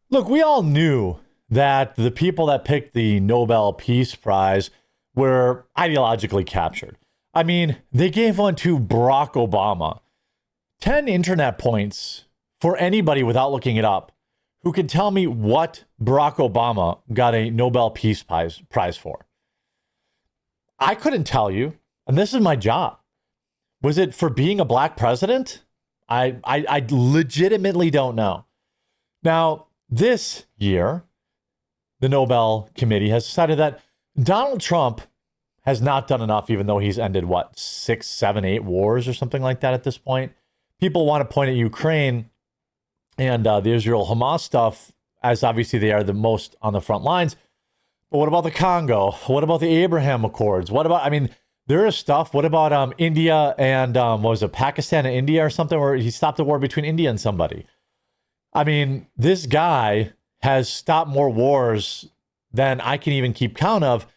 Look, we all knew that the people that picked the Nobel Peace Prize were ideologically captured. I mean, they gave one to Barack Obama. 10 internet points for anybody without looking it up who can tell me what Barack Obama got a Nobel Peace Prize for. I couldn't tell you, and this is my job. Was it for being a black president? I legitimately don't know. Now, this year, the Nobel Committee has decided that Donald Trump has not done enough, even though he's ended, what, 6, 7, 8 wars or something like that at this point. People want to point at Ukraine and the Israel-Hamas stuff, as obviously they are the most on the front lines. But what about the Congo? What about the Abraham Accords? What about, I mean, there is stuff. What about India and, what was it, Pakistan and India or something, where he stopped the war between India and somebody? I mean, this guy has stopped more wars than I can even keep count of,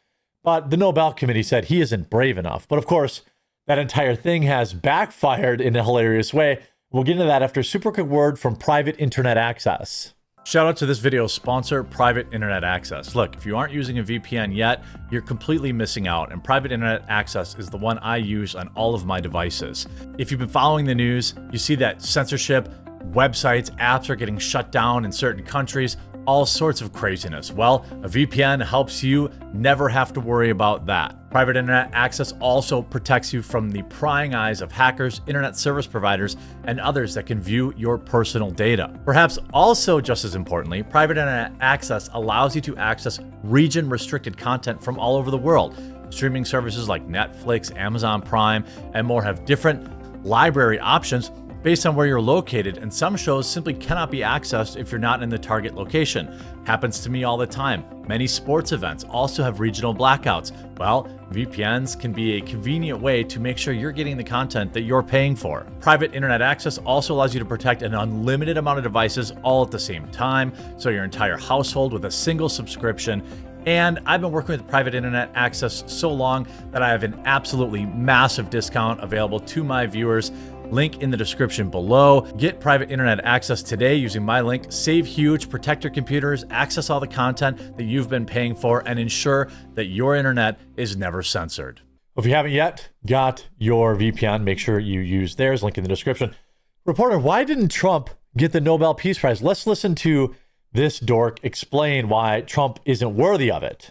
but the Nobel Committee said he isn't brave enough. But of course, that entire thing has backfired in a hilarious way. We'll get into that after a super quick word from Private Internet Access. Shout out to this video's sponsor, Private Internet Access. Look, if you aren't using a VPN yet, you're completely missing out, and Private Internet Access is the one I use on all of my devices. If you've been following the news, you see that censorship, websites, apps are getting shut down in certain countries, all sorts of craziness. Well, a VPN helps you never have to worry about that. Private Internet Access also protects you from the prying eyes of hackers, internet service providers, and others that can view your personal data. Perhaps also just as importantly, Private Internet Access allows you to access region-restricted content from all over the world. Streaming services like Netflix, Amazon Prime, and more have different library options based on where you're located, and some shows simply cannot be accessed if you're not in the target location. Happens to me all the time. Many sports events also have regional blackouts. Well, VPNs can be a convenient way to make sure you're getting the content that you're paying for. Private Internet Access also allows you to protect an unlimited amount of devices all at the same time, so your entire household with a single subscription. And I've been working with Private Internet Access so long that I have an absolutely massive discount available to my viewers. Link in the description below. Get Private Internet Access today using my link. Save huge, protect your computers, access all the content that you've been paying for, and ensure that your internet is never censored. If you haven't yet got your VPN, make sure you use theirs. Link in the description. Reporter, why didn't Trump get the Nobel Peace Prize? Let's listen to this dork explain why Trump isn't worthy of it.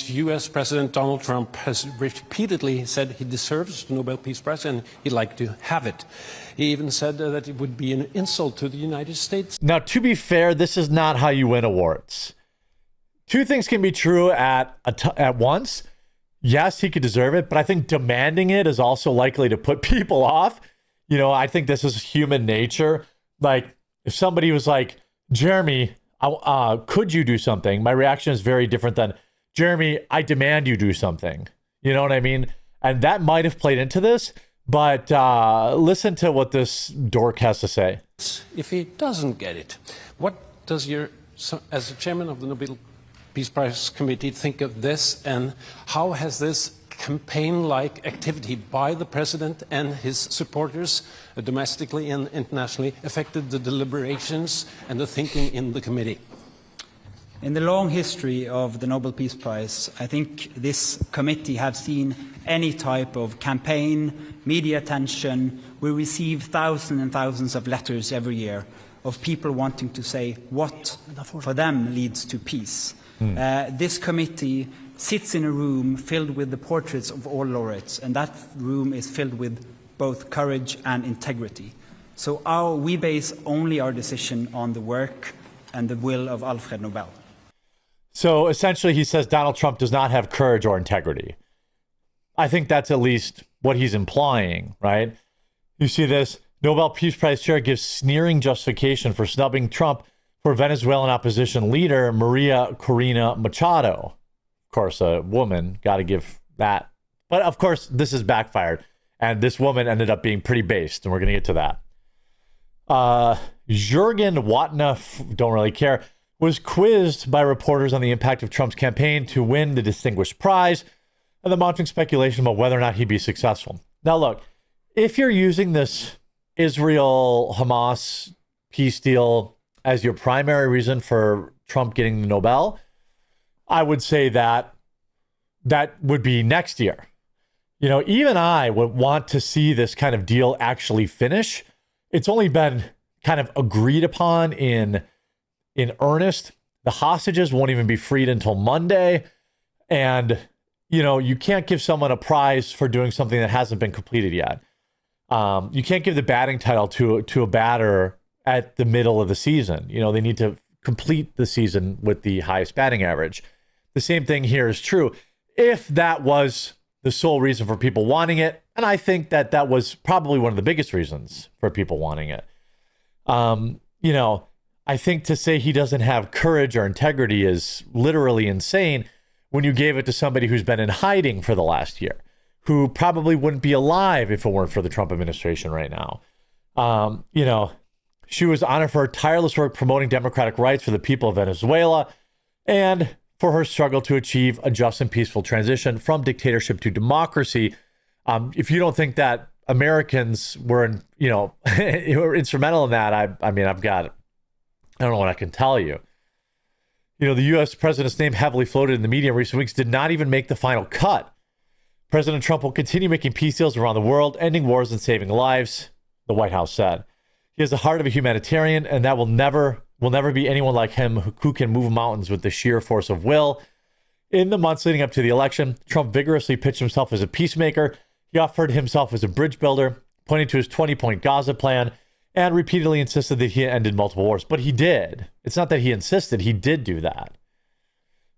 U.S. President Donald Trump has repeatedly said he deserves the Nobel Peace Prize and he'd like to have it. He even said that it would be an insult to the United States. Now, to be fair, this is not how you win awards. Two things can be true at once. Yes, he could deserve it, but I think demanding it is also likely to put people off. You know, I think this is human nature. Like, if somebody was like, Jeremy, could you do something? My reaction is very different than, Jeremy, I demand you do something. You know what I mean? And that might have played into this, but listen to what this dork has to say. If he doesn't get it, what does as the chairman of the Nobel Peace Prize Committee, think of this, and how has this campaign-like activity by the president and his supporters, domestically and internationally, affected the deliberations and the thinking in the committee? In the long history of the Nobel Peace Prize, I think this committee have seen any type of campaign, media attention. We receive thousands and thousands of letters every year of people wanting to say what for them leads to peace. This committee sits in a room filled with the portraits of all laureates, and that room is filled with both courage and integrity. So we base only our decision on the work and the will of Alfred Nobel. So essentially he says Donald Trump does not have courage or integrity. I think that's at least what he's implying, right? You see this, Nobel Peace Prize chair gives sneering justification for snubbing Trump for Venezuelan opposition leader Maria Corina Machado. Of course, a woman, got to give that. But of course, this is backfired. And this woman ended up being pretty based, and we're going to get to that. Jurgen Watna, don't really care, was quizzed by reporters on the impact of Trump's campaign to win the distinguished prize and the mounting speculation about whether or not he'd be successful. Now, look, if you're using this Israel-Hamas peace deal as your primary reason for Trump getting the Nobel, I would say that would be next year. You know, even I would want to see this kind of deal actually finish. It's only been kind of agreed upon in earnest. The hostages won't even be freed until Monday. And, you know, you can't give someone a prize for doing something that hasn't been completed yet. You can't give the batting title to a batter at the middle of the season. You know, they need to complete the season with the highest batting average. The same thing here is true. If that was the sole reason for people wanting it, and I think that was probably one of the biggest reasons for people wanting it. You know, I think to say he doesn't have courage or integrity is literally insane when you gave it to somebody who's been in hiding for the last year, who probably wouldn't be alive if it weren't for the Trump administration right now. You know, she was honored for her tireless work promoting democratic rights for the people of Venezuela and for her struggle to achieve a just and peaceful transition from dictatorship to democracy. If you don't think that Americans were, were instrumental in that, I don't know what I can tell you. You know, the U.S. president's name, heavily floated in the media in recent weeks, did not even make the final cut. President Trump will continue making peace deals around the world, ending wars and saving lives, the White House said. He has the heart of a humanitarian, and that will never be anyone like him who can move mountains with the sheer force of will. In the months leading up to the election, Trump vigorously pitched himself as a peacemaker. He offered himself as a bridge builder, pointing to his 20-point Gaza plan, and repeatedly insisted that he ended multiple wars. But he did. It's not that he insisted. He did do that.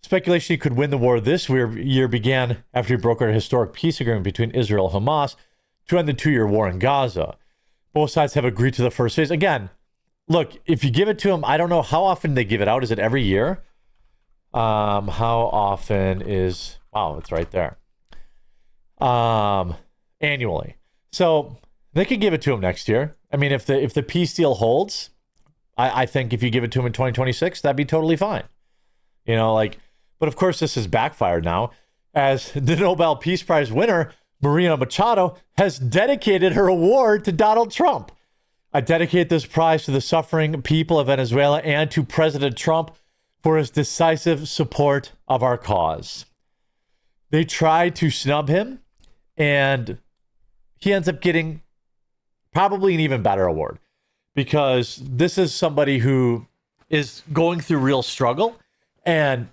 Speculation he could win the war this year began after he brokered a historic peace agreement between Israel and Hamas to end the 2-year war in Gaza. Both sides have agreed to the first phase. Again, look, if you give it to them, I don't know how often they give it out. Is it every year? How often is... Wow, it's right there. Annually. So they could give it to him next year. I mean, if the peace deal holds, I think if you give it to him in 2026, that'd be totally fine. You know, like, but of course this has backfired now, as the Nobel Peace Prize winner, Maria Machado, has dedicated her award to Donald Trump. I dedicate this prize to the suffering people of Venezuela and to President Trump for his decisive support of our cause. They tried to snub him, and he ends up getting probably an even better award, because this is somebody who is going through real struggle, and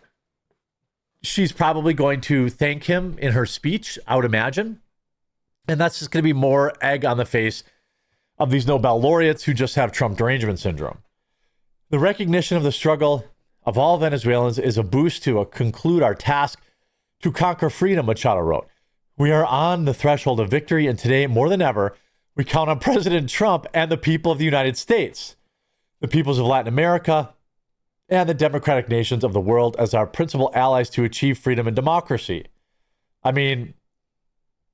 she's probably going to thank him in her speech, I would imagine. And that's just going to be more egg on the face of these Nobel laureates who just have Trump derangement syndrome. The recognition of the struggle of all Venezuelans is a boost to conclude our task to conquer freedom, Machado wrote. We are on the threshold of victory, and today, more than ever, we count on President Trump and the people of the United States, the peoples of Latin America, and the democratic nations of the world as our principal allies to achieve freedom and democracy. I mean,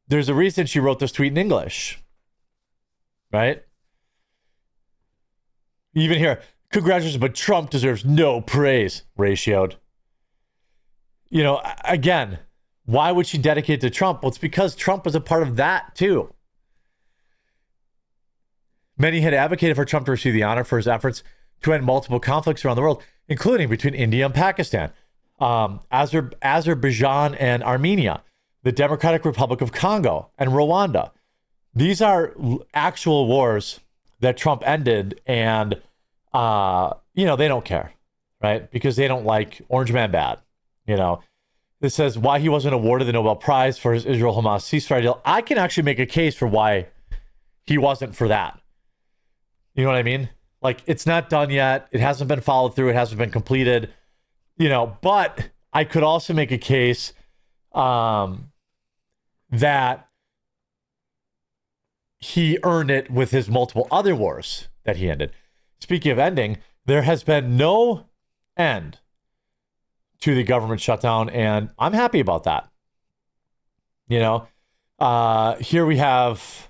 there's a reason she wrote this tweet in English, right? Even here, congratulations, but Trump deserves no praise, ratioed. You know, again, why would she dedicate it to Trump? Well, it's because Trump was a part of that too. Many had advocated for Trump to receive the honor for his efforts to end multiple conflicts around the world, including between India and Pakistan, Azerbaijan and Armenia, the Democratic Republic of Congo, and Rwanda. These are actual wars that Trump ended, and, they don't care, right? Because they don't like Orange Man bad, This says why he wasn't awarded the Nobel Prize for his Israel-Hamas ceasefire deal. I can actually make a case for why he wasn't for that. You know what I mean? Like, it's not done yet. It hasn't been followed through. It hasn't been completed, but I could also make a case that he earned it with his multiple other wars that he ended. Speaking of ending, there has been no end to the government shutdown, and I'm happy about that. Here we have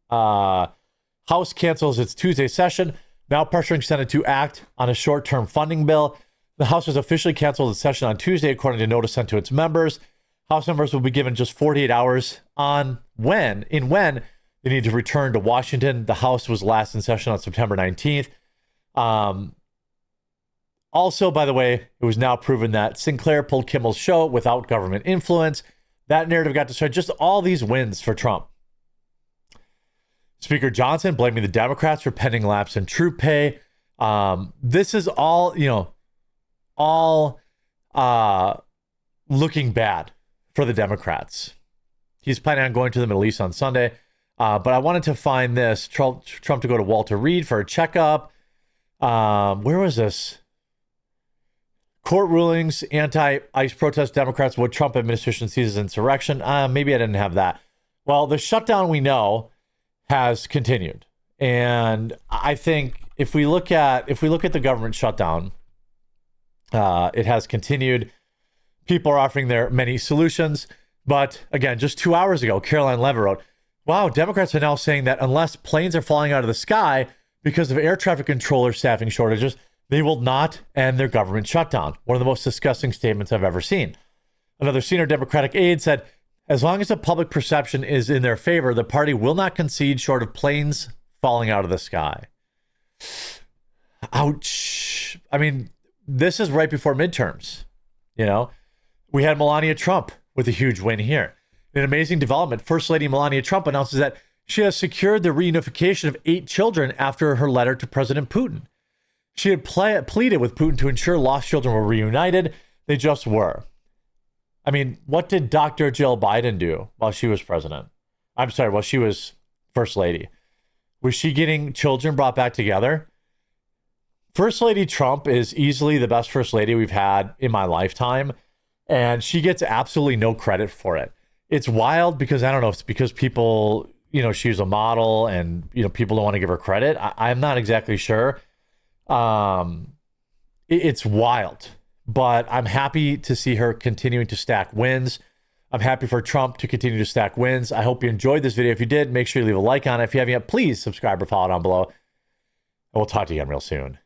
House cancels its Tuesday session, now pressuring Senate to act on a short-term funding bill. The House has officially canceled its session on Tuesday, according to notice sent to its members. House members will be given just 48 hours on when they need to return to Washington. The House was last in session on September 19th. Also, by the way, it was now proven that Sinclair pulled Kimmel's show without government influence. That narrative got destroyed. Just all these wins for Trump. Speaker Johnson blaming the Democrats for pending lapse in troop pay. This is all, looking bad for the Democrats. He's planning on going to the Middle East on Sunday. But I wanted to find this. Trump to go to Walter Reed for a checkup. Where was this? Court rulings, anti-ICE protest Democrats, what Trump administration sees as insurrection. Maybe I didn't have that. Well, the shutdown we know has continued. And I think if we look at the government shutdown, it has continued. People are offering their many solutions. But again, just 2 hours ago, Caroline Levitt wrote, wow, Democrats are now saying that unless planes are falling out of the sky because of air traffic controller staffing shortages, they will not end their government shutdown. One of the most disgusting statements I've ever seen. Another senior Democratic aide said, as long as the public perception is in their favor, the party will not concede short of planes falling out of the sky. Ouch. I mean, this is right before midterms. We had Melania Trump with a huge win here. An amazing development. First Lady Melania Trump announces that she has secured the reunification of 8 children after her letter to President Putin. She had pleaded with Putin to ensure lost children were reunited. They just were. I mean, what did Dr. Jill Biden do while she was president? I'm sorry, while she was First Lady. Was she getting children brought back together? First Lady Trump is easily the best First Lady we've had in my lifetime, and she gets absolutely no credit for it. It's wild because, I don't know, if it's because people, she's a model and, people don't want to give her credit. I'm not exactly sure. It's wild, but I'm happy to see her continuing to stack wins. I'm happy for Trump to continue to stack wins. I hope you enjoyed this video. If you did, make sure you leave a like on it. If you haven't yet, please subscribe or follow down below. And we'll talk to you again real soon.